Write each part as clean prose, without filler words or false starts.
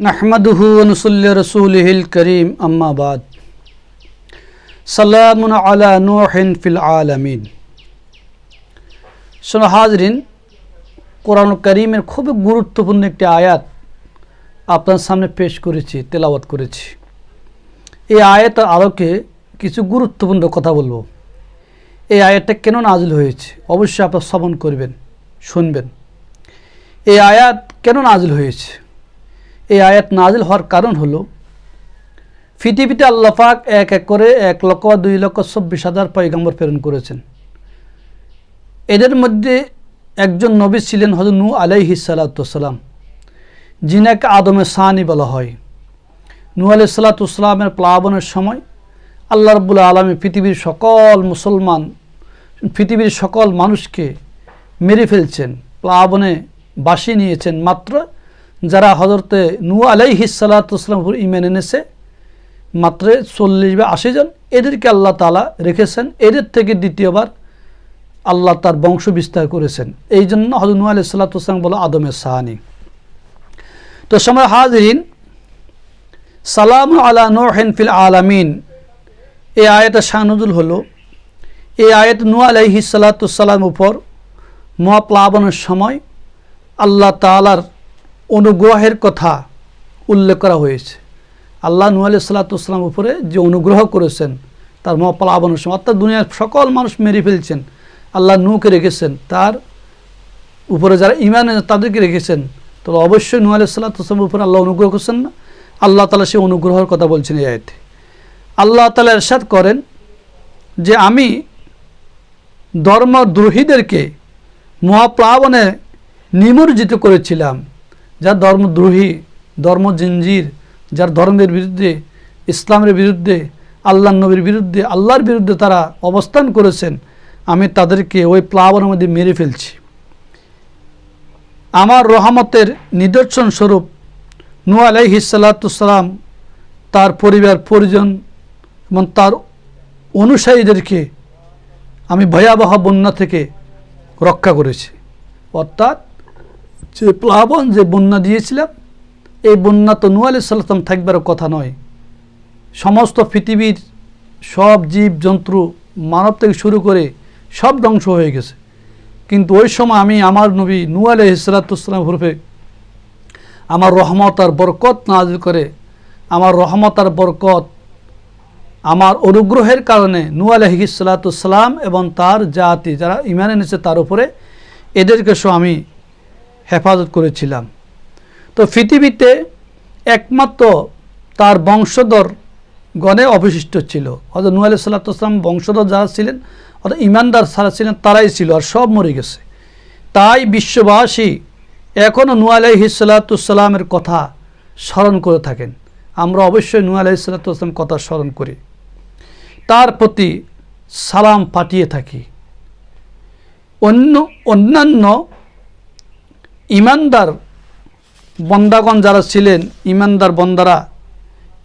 नहमदुहु व नुसल्ली अला रसूलिहिल करीम अम्मा बाद सलामुन अला नूहिन फिल आलमीन। শোনো হাজরিন, কোরআন কারীমের খুব গুরুত্বপূর্ণ একটি আয়াত আপনার সামনে পেশ করেছি, তেলাওয়াত করেছি। এই আয়াতের আলোকে কিছু গুরুত্বপূর্ণ কথা বলবো। এই আয়াতটা কেন নাজিল হয়েছে অবশ্যই আপনারা শ্রবণ করবেন, শুনবেন। এই আয়াত কেন নাজিল হয়েছে? এই আয়াত নাজিল হওয়ার কারণ হলো পৃথিবীতে আল্লাহ পাক এক এক করে 1,02,24,000 পয়গম্বর প্রেরণ করেছেন। এদের মধ্যে একজন নবী ছিলেন হযরত নূহ আলাইহিস সালাতু ওয়াসসালাম, যিনাকে আদমে সানি বলা হয়। নূহ আলাইহিস সালাতু ওয়াসসালামের প্লাবনের সময় আল্লাহ রাব্বুল আলামিন পৃথিবীর সকল মানুষকে মেরে ফেলছেন, প্লাবনে বাসিয়ে নিয়েছেন। মাত্র যারা হযরতে নূহ আলাইহিস সালাতু ওয়াসসালামের উপর ঈমান এনেছে মাত্র 40 বা 80 জন, এদেরকে আল্লাহ তাআলা রেখেছেন। এদের থেকে দ্বিতীয়বার আল্লাহ তার বংশ বিস্তার করেছেন। এই জন্য হযরত নূহ আলাইহিস সালাতু ওয়াসসালাম বলা আদমের সানি। তো সময় হাজিরিন, সালামু আলা নূহিন ফিল আলামিন এই আয়াতের শানুজুল হলো, এই আয়াত নূহ আলাইহিস সালাতু ওয়াসসালামের উপর মহাপ্লাবনের সময় আল্লাহ তাআলার অনুগ্রহের কথা উল্লেখ করা হয়েছে। আল্লাহ নূহ আলাইহিস সালাতু ওয়াসসালামের উপরে যে অনুগ্রহ করেছেন তার মহাপ্লাবনের সময়, অর্থাৎ দুনিয়ার সকল মানুষ মেরে ফেলছেন, আল্লাহ নূহকে রেখেছেন, তার উপরে যারা ঈমান এনেছে তাদেরকে রেখেছেন। তো অবশ্যই নূহ আলাইহিস সালাতু ওয়াসসালামের উপরে আল্লাহ অনুগ্রহ করছেন না? আল্লাহ তাআলা সেই অনুগ্রহের কথা বলছেন এই আয়াতে। আল্লাহ তাআলা ইরশাদ করেন যে আমি ধর্মদ্রোহীদেরকে মহাপ্লাবনে নিমজ্জিত করেছিলাম। যার ধর্মদ্রোহী, ধর্মজিঞ্জির, যার ধর্মের বিরুদ্ধে, ইসলামের বিরুদ্ধে, আল্লাহর নবীর বিরুদ্ধে, আল্লাহর বিরুদ্ধে তারা অবস্থান করেছেন, আমি তাদেরকে ওই প্লাবনের মধ্যে মেরে ফেলছি। আমার রহমতের নিদর্শন স্বরূপ নূহ আলাইহিস সালাতু ওয়াসসালাম, তার পরিবার পরিজন এবং তার অনুসারীদেরকে আমি ভয়াবহ বন্যা থেকে রক্ষা করেছি। অর্থাৎ যে প্লাবন, যে বন্যা দিয়েছিলাম, এই বন্যা তো নূহ আলাইহিস সালাম থাকবার কথা নয়। সমস্ত পৃথিবীর সব জীব জন্তু, মানব থেকে শুরু করে সব ধ্বংস হয়ে গেছে। কিন্তু ওই সময় আমি আমার নবী নূহ আলাইহিস সালাতু ওয়াসসালাম রূপে আমার রহমত আর বরকত নাজিল করে, আমার রহমত আর বরকত, আমার অনুগ্রহের কারণে নূহ আলাইহিস সালাতু ওয়াসসালাম এবং তার জাতি যারা ঈমান এনেছে তার উপরে, এদেরকে সহ আমি হেফাজত করেছিলাম। তো পৃথিবীতে একমাত্র তার বংশধর গণে অবশিষ্ট ছিল। হযরত নূহ আলাইহিস সালাতু ওয়াসসালাম বংশধর যারা ছিলেন, অর্থাৎ ঈমানদার যারা ছিলেন তারাই ছিল, আর সব মরে গেছে। তাই বিশ্ববাসী এখনও নূহ আলাইহিস সালাতু ওয়াসসালামের কথা স্মরণ করে থাকেন। আমরা অবশ্যই নূহ আলাইহিস সালাতু ওয়াসসালামের কথা স্মরণ করি, তার প্রতি সালাম পাঠিয়ে থাকি। অন্যান্য ঈমানদার বন্দাগণ যারা ছিলেন, ঈমানদার বন্দারা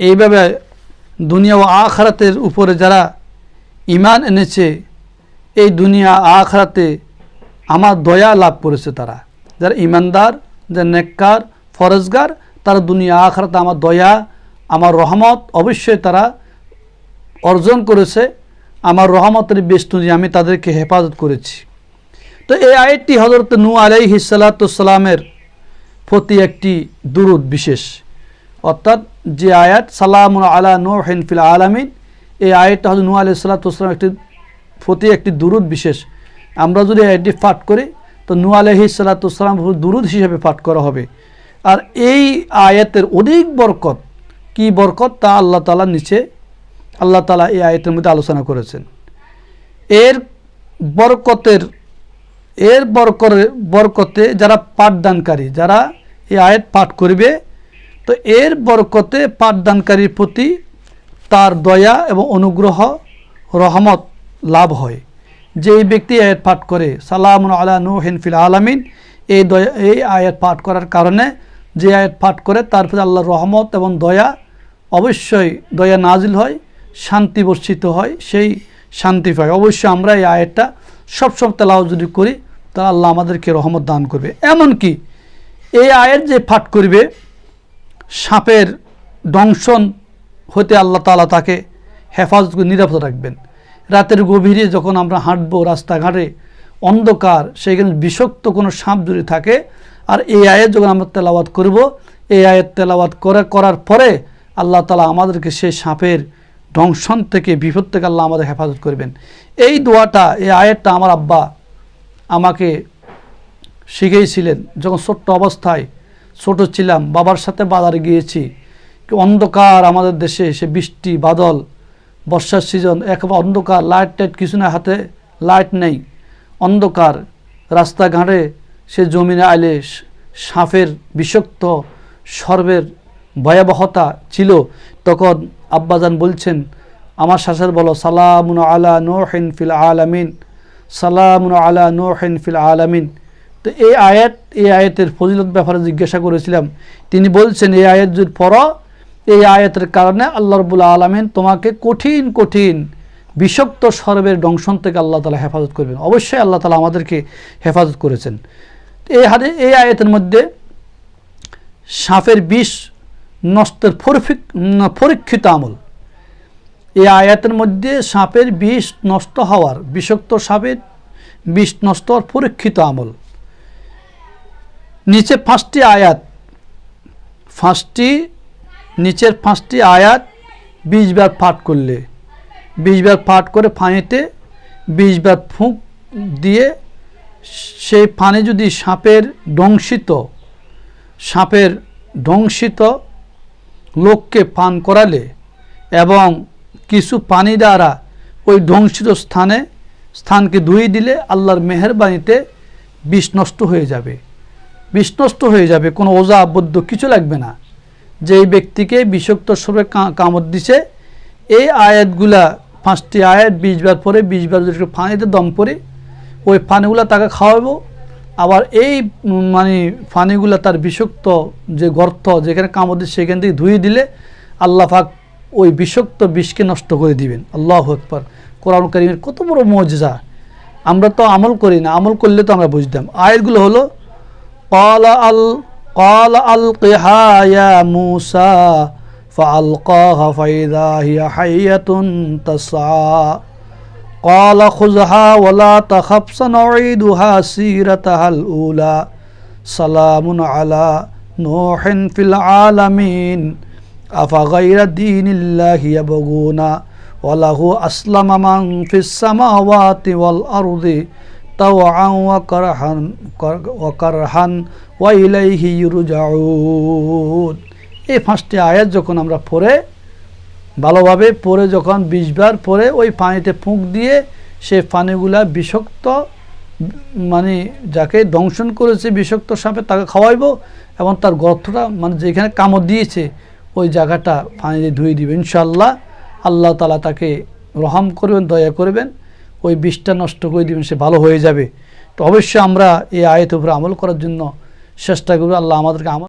এইভাবে দুনিয়া ও আখিরাতের উপরে যারা ঈমান এনেছে, এই দুনিয়া আখিরাতে আমার দয়া লাভ করেছে। তারা যারা ঈমানদার, যারা নেককার, ফরজগার, তারা দুনিয়া আখিরাতে আমার দয়া, আমার রহমত অবশ্যই তারা অর্জন করেছে। আমার রহমতের বেষ্টনী আমি তাদেরকে হেফাজত করেছি। তো এই আয়াতটি হযরত নূহ আলাইহিস সালাতু ওয়াসসালামের প্রতি একটি দুরূদ বিশেষ, অর্থাৎ যে আয়াত সালামুন আলা নূহিন ফিল আলামিন, এই আয়াতটা হযরত নূহ আলাইহিস সালাতু ওয়াসসালামের প্রতি একটি দুরূদ বিশেষ। আমরা যদি আয়াতটি পাঠ করি তো নূহ আলাইহিস সালাতু ওয়াসসালাম দুরূদ হিসেবে পাঠ করা হবে। আর এই আয়াতের অধিক বরকত, কি বরকত তা আল্লাহ তাআলা নিচে আল্লাহ তাআলা এই আয়াতের মধ্যে আলোচনা করেছেন। এর বরকতে যারা পাঠদানকারী, যারা এই আয়াত পাঠ করবে, তো এর বরকতে পাঠদানকারীর প্রতি তার দয়া এবং অনুগ্রহ, রহমত লাভ হয়। যেই ব্যক্তি আয়াত পাঠ করে সালামুন আলা নূহিন ফিল আলামিন, এই আয়াত পাঠ করার কারণে, যে আয়াত পাঠ করে তার প্রতি আল্লাহর রহমত এবং দয়া, অবশ্যই দয়া নাজিল হয়, শান্তি বর্ষিত হয়, সেই শান্তি পায়। অবশ্যই আমরা এই আয়াতটা সবসময় তেলাওয়াত যদি করি তাহলে আল্লাহ আমাদেরকে রহমত দান করবে। এমনকি এই আয়াত যে পাঠ করবে সাপের দংশন হতে আল্লাহ তাআলা তাকে হেফাজত করে নিরাপদ রাখবেন। রাতের গভীরে যখন আমরা হাঁটবো রাস্তাঘাটে অন্ধকার, সেইখানে বিষাক্ত কোনো সাপ যদি থাকে, আর এই আয়াত যখন আমরা তেলাওয়াত করব, এই আয়াত তেলাওয়াত করার পরে আল্লাহ তাআলা আমাদেরকে সেই সাপের দংশন থেকে, বিপদ থেকে আল্লাহ আমাদের হেফাজত করবেন। এই দোয়াটা, এই আয়াতটা আমার আব্বা আমাকে শিখিয়েছিলেন যখন ছোট্ট অবস্থায়, ছোট ছিলাম, বাবার সাথে বাজারে গিয়েছি। অন্ধকার আমাদের দেশে, সে বৃষ্টি বাদল, বর্ষার সিজন, একেবারে অন্ধকার, লাইট টাইট কিছু না, হাতে লাইট নেই, অন্ধকার রাস্তাঘাটে, সে জমিনে আইলে সাপের বিষাক্ত সর্বের ভয়াবহতা ছিল। তখন আব্বাজান বলছেন, আমার শাশুড়ি বলো, সালামুন আলা নূহিন ফিল আলামিন, সালামুন আলা নূহিন ফিল আলামিন। তো এই আয়াতের ফজিলত ব্যাপারে জিজ্ঞাসা করেছিলাম। তিনি বলছেন, এই আয়াত যদি পড়ো, এই আয়াতের কারণে আল্লাহ রাব্বুল আলামিন তোমাকে কঠিন কঠিন বিষাক্ত সর্বের দংশন থেকে আল্লাহ তাআলা হেফাজত করবেন। অবশ্যই আল্লাহ তাআলা আমাদেরকে হেফাজত করেছেন। এই আয়াতের মধ্যে সাপের বিষ নষ্টের পরীক্ষিত আমল, এই আয়াতের মধ্যে সাপের বিষ নষ্ট হওয়ার, বিষাক্ত সাপের বিষ নষ্ট হওয়ার পরীক্ষিত আমল। নিচে 5টি আয়াত, নিচের 5টি আয়াত 20 বার পাঠ করলে, 20 বার পাঠ করে পানিতে 20 বার ফুঁক দিয়ে, সেই পানি যদি সাপের দংশিত লোককে পান করালে এবং কিছু পানি দ্বারা ওই ধ্বংসিত স্থানকে ধুয়ে দিলে আল্লাহর মেহেরবানিতে বিষ নষ্ট হয়ে যাবে। বিষ নষ্ট হয়ে যাবে, কোনো ওজা আবদ্ধ কিছু লাগবে না। যেই ব্যক্তিকে বিষাক্ত সর্বে কামড় দিছে, এই আয়াতগুলা 5টি আয়াত 20 বার পরে, 20 বার যদি পানিতে দম করে ওই পানিগুলা তাকে খাওয়াবো। আবার এই পানিগুলা তার বিষাক্ত যে গর্ত, যেখানে কামড় দিচ্ছে, সেখান থেকে ধুয়ে দিলে আল্লাহ পাক ওই বিষাক্ত বিষকে নষ্ট করে দিবেন। আল্লাহু আকবার। কোরআন কারীমের কত বড় মুজিজা! আমরা তো আমল করি না, আমল করলে তো আমরা বুঝতাম। আয়াতগুলো হলো, قال ألقها يا موسى فألقاها فإذا هي حية تسعى قال خذها ولا تخف سنعيدها سيرتها الأولى سلام على نوح في العالمين أفغير دين الله يبغون وله أسلم من في السماوات والأرض طوعا وكرها وإليه يرجعون। এই 5টি আয়াত যখন আমরা পড়ে, ভালোভাবে পড়ে, যখন 20 বার পরে ওই পানিতে ফুঁক দিয়ে সেই পানিগুলা বিষাক্ত, যাকে দংশন করেছে বিষাক্ত সাপে, তাকে খাওয়াইবো এবং তার গর্তটা, যেখানে কামড় দিয়েছে ওই জায়গাটা পানি দিয়ে ধুয়ে দিবে। ইনশাআল্লাহ আল্লাহ তাআলা তাকে রহম করবেন, দয়া করবেন, ওই বিষটা নষ্ট করে দিবেন, সে ভালো হয়ে যাবে। তো অবশ্যই আমরা এই আয়াতের উপরে আমল করার জন্য চেষ্টা করব। আল্লাহ আমাদেরকে